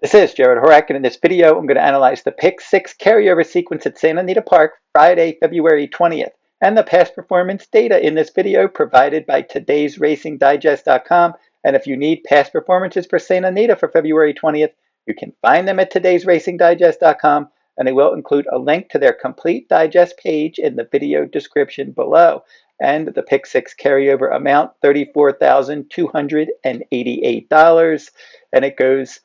This is Jarrod Horak, and in this video, I'm going to analyze the Pick 6 carryover sequence at Santa Anita Park, Friday, February 20th, and the past performance data in this video provided by todaysracingdigest.com. And if you need past performances for Santa Anita for February 20th, you can find them at todaysracingdigest.com, and they will include a link to their complete digest page in the video description below. And the Pick 6 carryover amount, $34,288, and it goes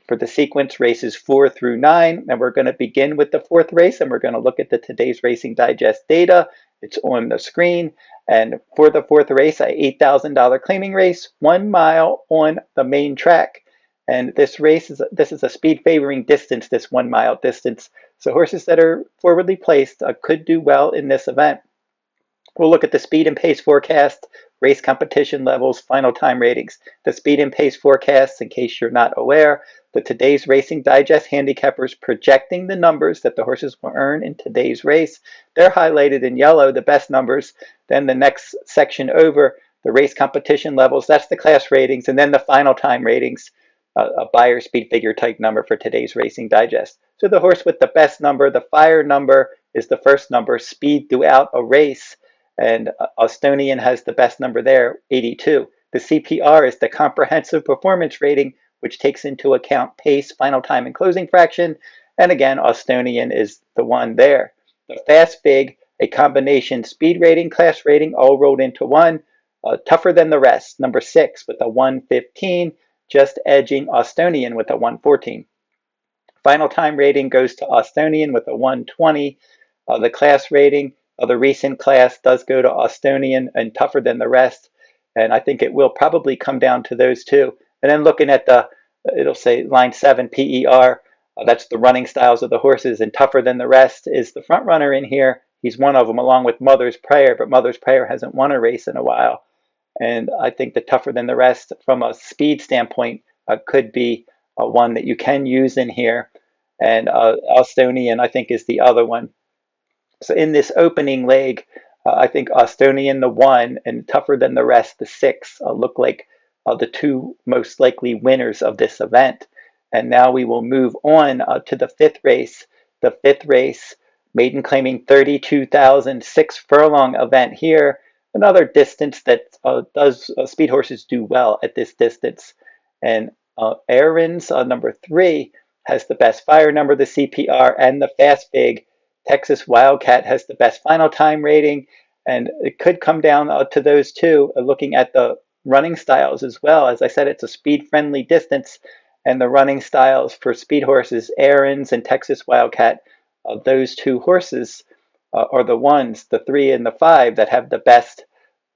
for the sequence races 4 through 9, and we're going to begin with the fourth race, and we're going to look at the Today's Racing Digest data. It's on the screen, and for the fourth race, a $8,000 claiming race, 1 mile on the main track. And this race is a speed favoring distance, this 1 mile distance. So horses that are forwardly placed could do well in this event. We'll look at the speed and pace forecast, race competition levels, final time ratings. The speed and pace forecasts, in case you're not aware, the Today's Racing Digest handicappers projecting the numbers that the horses will earn in today's race. They're highlighted in yellow, the best numbers. Then the next section over, the race competition levels, that's the class ratings, and then the final time ratings, a Beyer speed figure type number for Today's Racing Digest. So the horse with the best number, the fire number, is the first number, speed throughout a race. And Austonian has the best number there, 82. The CPR is the comprehensive performance rating, which takes into account pace, final time, and closing fraction. And again, Austonian is the one there. The Fast Fig, a combination speed rating, class rating, all rolled into one. Tougher Than the Rest, number 6 with a 115, just edging Austonian with a 114. Final time rating goes to Austonian with a 120. The class rating, the recent class does go to Austonian and Tougher Than the Rest, and I think it will probably come down to those two. And then looking at it'll say line 7 PER, that's the running styles of the horses, and Tougher Than the Rest is the front runner in here. He's one of them along with Mother's Prayer, but Mother's Prayer hasn't won a race in a while. And I think the Tougher Than the Rest from a speed standpoint could be one that you can use in here. And Austonian, I think, is the other one. So in this opening leg, I think Austonian, the 1, and Tougher Than the Rest, the 6, look like the two most likely winners of this event. And now we will move on to the fifth race. The fifth race, maiden claiming 32,000, 6 furlong event here. Another distance that speed horses do well at this distance. And Ahrens, number 3, has the best fire number, the CPR, and the Fast Fig. Texas Wildcat has the best final time rating, and it could come down to those two, looking at the running styles as well. As I said, it's a speed-friendly distance, and the running styles for speed horses, Ahrens and Texas Wildcat, those two horses are the ones, the 3 and the 5, that have the best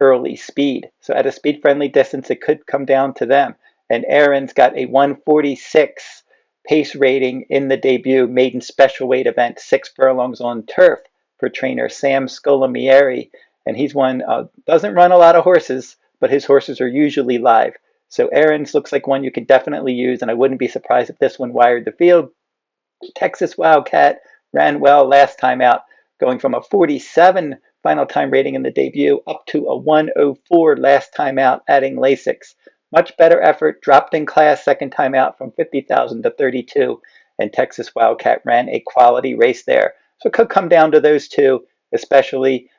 early speed. So at a speed-friendly distance, it could come down to them. And Ahrens got a 146 pace rating in the debut maiden special weight event, 6 furlongs on turf for trainer Sam Scolamieri. And he's one, doesn't run a lot of horses, but his horses are usually live. So Ahrens looks like one you could definitely use, and I wouldn't be surprised if this one wired the field. Texas Wildcat ran well last time out, going from a 47 final time rating in the debut up to a 104 last time out, adding Lasix. Much better effort, dropped in class second time out from 50,000 to 32, and Texas Wildcat ran a quality race there. So it could come down to those two, especially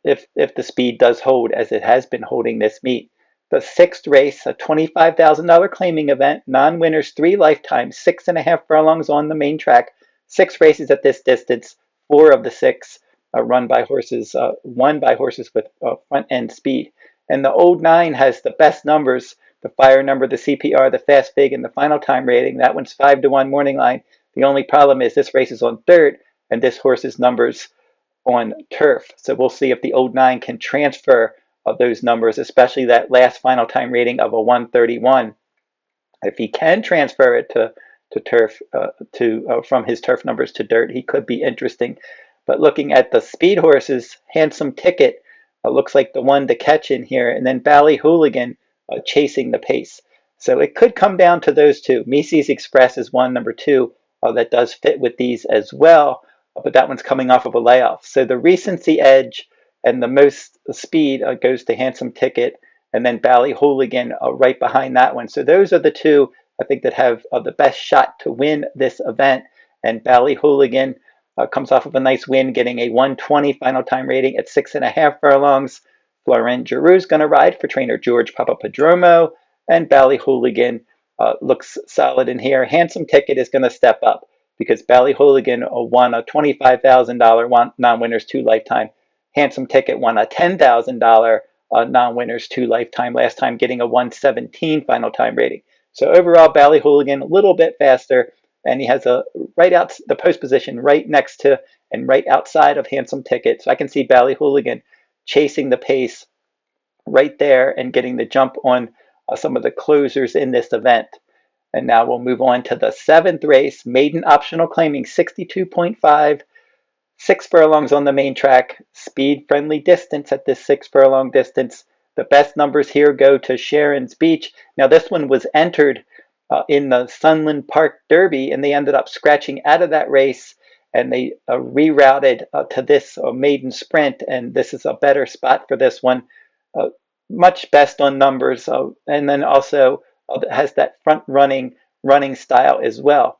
if the speed does hold as it has been holding this meet. The sixth race, a $25,000 claiming event, non-winners, 3 lifetimes, 6.5 furlongs on the main track, 6 races at this distance, 4 of the 6 won by horses with front end speed. And the old 9 has the best numbers, the fire number, the CPR, the Fast Fig, and the final time rating. That one's 5-1 morning line. The only problem is this race is on dirt, and this horse's numbers on turf. So we'll see if the old 9 can transfer those numbers, especially that last final time rating of a 131. If he can transfer it to turf, from his turf numbers to dirt, he could be interesting. But looking at the speed horses, Handsome Ticket looks like the one to catch in here, and then Ballyhooligan chasing the pace. So it could come down to those two. Mici's Express is one, number 2, that does fit with these as well, but that one's coming off of a layoff. So the recency edge and the most speed goes to Handsome Ticket, and then Ballyhooligan right behind that one. So those are the two I think, that have the best shot to win this event. And Ballyhooligan comes off of a nice win, getting a 120 final time rating at 6.5 furlongs. Florent Giroux's going to ride for trainer George Papapadromo, and Ballyhooligan looks solid in here. Handsome Ticket is going to step up because Ballyhooligan won a $25,000 non-winners 2 lifetime. Handsome Ticket won a $10,000 non-winners 2 lifetime last time, getting a 117 final time rating. So overall, Ballyhooligan a little bit faster, and he has a right out the post position right next to and right outside of Handsome Ticket. So I can see Ballyhooligan chasing the pace right there and getting the jump on some of the closers in this event. And now we'll move on to the 7th race, maiden optional claiming 62.5, 6 furlongs on the main track, speed friendly distance at this 6 furlong distance. The best numbers here go to Sharons Beach. Now this one was entered in the Sunland Park Derby, and they ended up scratching out of that race, and they rerouted to this maiden sprint, and this is a better spot for this one. Much best on numbers, and then also has that front running style as well.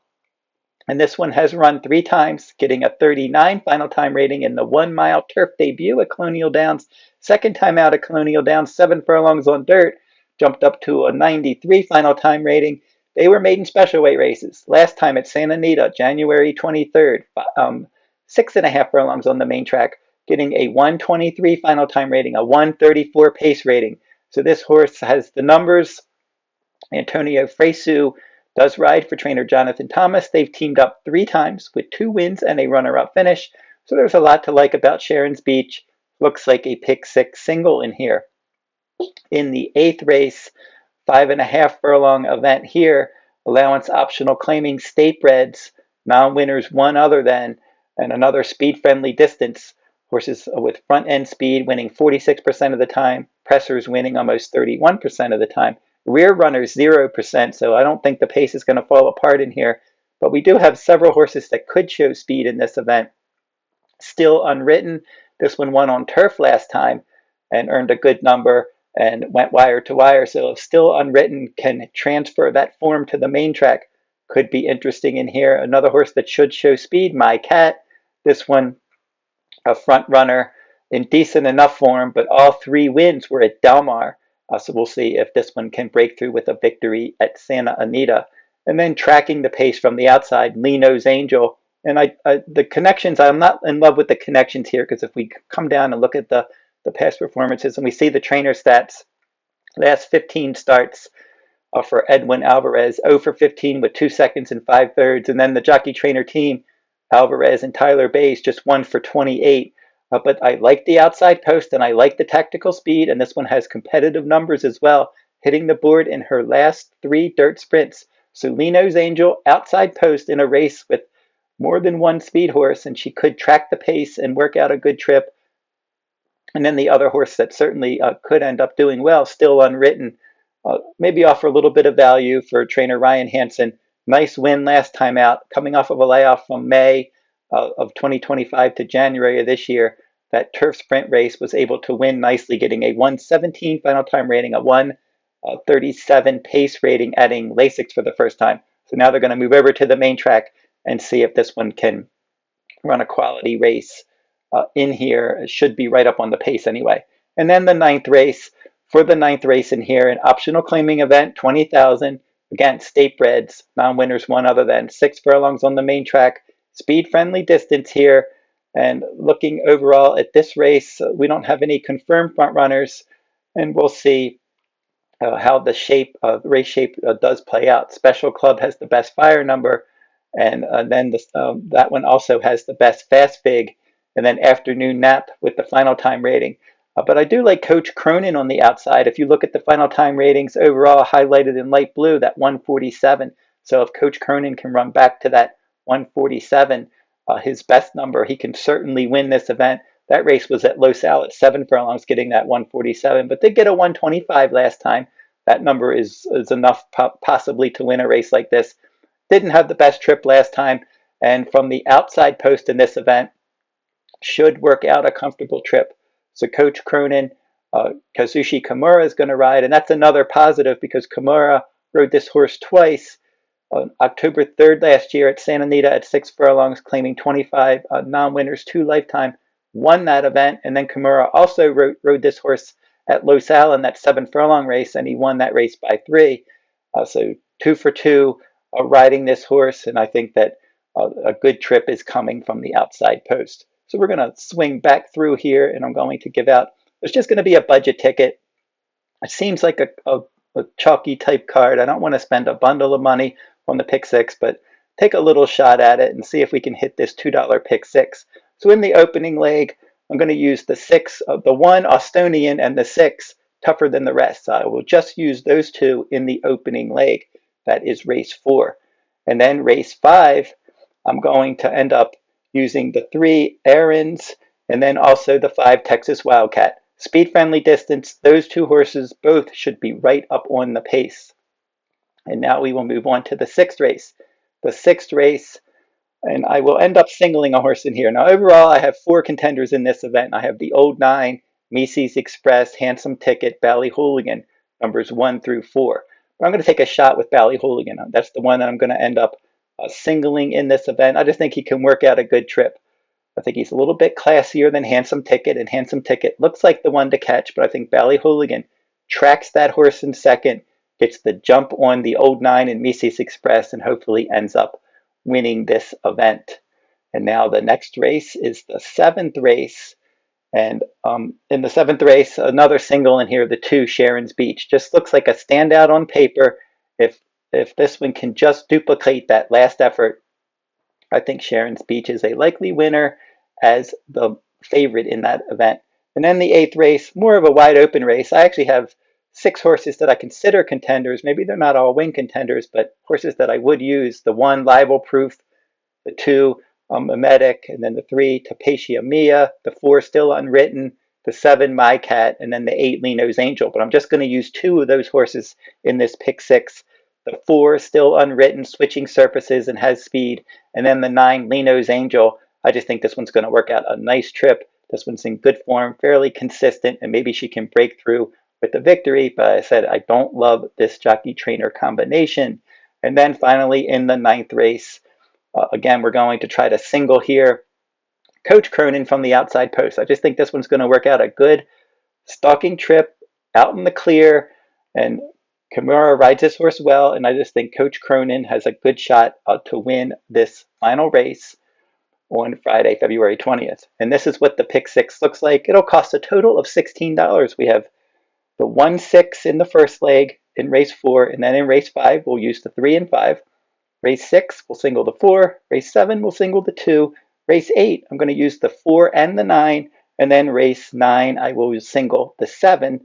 And this one has run 3 times, getting a 39 final time rating in the 1 mile turf debut at Colonial Downs. Second time out at Colonial Downs, 7 furlongs on dirt, jumped up to a 93 final time rating. They were maiden special weight races. Last time at Santa Anita, January 23rd, 6.5 furlongs on the main track, getting a 123 final time rating, a 134 pace rating. So this horse has the numbers. Antonio Fresu does ride for trainer Jonathan Thomas. They've teamed up 3 times with 2 wins and a runner-up finish. So there's a lot to like about Sharons Beach. Looks like a pick 6 single in here. In the 8th race, 5.5 furlong event here, allowance optional claiming state breds, non-winners one other than, and another speed-friendly distance. Horses with front end speed winning 46% of the time, pressers winning almost 31% of the time. Rear runners 0%, so I don't think the pace is going to fall apart in here. But we do have several horses that could show speed in this event. Still Unwritten. This one won on turf last time and earned a good number and went wire to wire. So if Still Unwritten can transfer that form to the main track, could be interesting in here. Another horse that should show speed, My Cat. This one, a front runner in decent enough form, but all 3 wins were at Del Mar. So we'll see if this one can break through with a victory at Santa Anita. And then tracking the pace from the outside, Leno's Angel. And the connections, I'm not in love with the connections here, because if we come down and look at the past performances and we see the trainer stats, last 15 starts for Edwin Alvarez, 0 for 15 with 2 seconds and 5 thirds. And then the jockey trainer team, Alvarez and Tyler Bays, just 1 for 28. But I like the outside post and I like the tactical speed, and this one has competitive numbers as well, hitting the board in her last 3 dirt sprints. So Leno's Angel, outside post in a race with more than one speed horse, and she could track the pace and work out a good trip. And then the other horse that certainly could end up doing well, Still Unwritten, maybe offer a little bit of value for trainer Ryan Hansen. Nice win last time out, coming off of a layoff from May of 2025 to January of this year. That turf sprint race was able to win nicely, getting a 117 final time rating, a 137 pace rating, adding Lasix for the first time. So now they're going to move over to the main track and see if this one can run a quality race in here. It should be right up on the pace anyway. And then the 9th race. For the 9th race in here, an optional claiming event, 20,000. Again, state breds, non-winners one other than, 6 furlongs on the main track. Speed-friendly distance here. And looking overall at this race, we don't have any confirmed front runners, and we'll see how the race shape does play out. Special Club has the best fire number, and then that one also has the best fast fig, and then Afternoon Nap with the final time rating. But I do like Coach Cronin on the outside. If you look at the final time ratings overall, highlighted in light blue, that 147. So if Coach Cronin can run back to that 147, his best number, he can certainly win this event. That race was at Los Al at 7 furlongs, getting that 147, but did get a 125 last time. That number is enough possibly to win a race like this. Didn't have the best trip last time, and from the outside post in this event, should work out a comfortable trip. So Coach Cronin, Kazushi Kimura is going to ride, and that's another positive because Kimura rode this horse twice. On October 3rd last year at Santa Anita at 6 furlongs, claiming 25 non-winners, 2 lifetime, won that event. And then Kimura also rode this horse at Los Al in that 7 furlong race, and he won that race by 3. So 2 for 2 riding this horse, and I think that a good trip is coming from the outside post. So we're going to swing back through here, and I'm going to give out, it's just going to be a budget ticket. It seems like a chalky type card. I don't want to spend a bundle of money on the pick six, but take a little shot at it and see if we can hit this $2 pick six. So in the opening leg, I'm going to use the 6 of the 1 Austonian and the 6 Tougher Than the Rest. So I will just use those 2 in the opening leg. That is race 4. And then race 5, I'm going to end up using the 3 Ahrens and then also the 5 Texas Wildcat. Speed friendly distance, those 2 horses both should be right up on the pace. And now we will move on to the 6th race. The 6th race, and I will end up singling a horse in here. Now overall, I have 4 contenders in this event. I have the Old 9, Mici's Express, Handsome Ticket, Ballyhooligan, numbers 1 through 4. But I'm going to take a shot with Ballyhooligan. That's the one that I'm going to end up singling in this event. I just think he can work out a good trip. I think he's a little bit classier than Handsome Ticket, and Handsome Ticket looks like the one to catch, but I think Ballyhooligan tracks that horse in second, gets the jump on the Old 9 and Mici's Express, and hopefully ends up winning this event. And now the next race is the 7th race. And in the 7th race, another single in here, the 2 Sharons Beach. Just looks like a standout on paper. If this one can just duplicate that last effort, I think Sharons Beach is a likely winner as the favorite in that event. And then the 8th race, more of a wide open race. I actually have 6 horses that I consider contenders. Maybe they're not all win contenders, but horses that I would use. The 1 Libel Proof, the 2 Mimetic, and then the 3 Tapatia Mia, the 4 Still Unwritten, the 7 My Cat, and then the 8 Lino's Angel. But I'm just going to use 2 of those horses in this pick 6. The 4 Still Unwritten, switching surfaces and has speed, and then the 9 Lino's Angel. I just think this one's going to work out a nice trip. This one's in good form, fairly consistent, and maybe she can break through with the victory. But I said I don't love this jockey trainer combination. And then finally in the 9th race, again, we're going to try to single here Coach Cronin from the outside post. I just think this one's going to work out a good stalking trip out in the clear, and Kimura rides this horse well, and I just think Coach Cronin has a good shot to win this final race on Friday, February 20th. And this is what the pick 6 looks like. It'll cost a total of $16. We have the 1-6 in the first leg in race 4, and then in race 5, we'll use the 3 and 5. Race 6, we'll single the 4. Race 7, we'll single the 2. Race 8, I'm going to use the 4 and the 9. And then race 9, I will single the 7.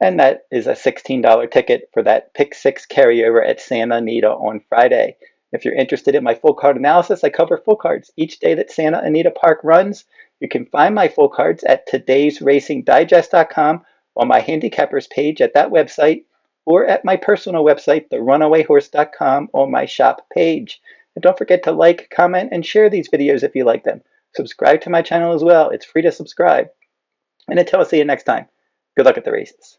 And that is a $16 ticket for that pick 6 carryover at Santa Anita on Friday. If you're interested in my full card analysis, I cover full cards each day that Santa Anita Park runs. You can find my full cards at todaysracingdigest.com, on my handicappers page at that website, or at my personal website, therunawayhorse.com, on my shop page. And don't forget to like, comment, and share these videos if you like them. Subscribe to my channel as well. It's free to subscribe. And until I see you next time, good luck at the races.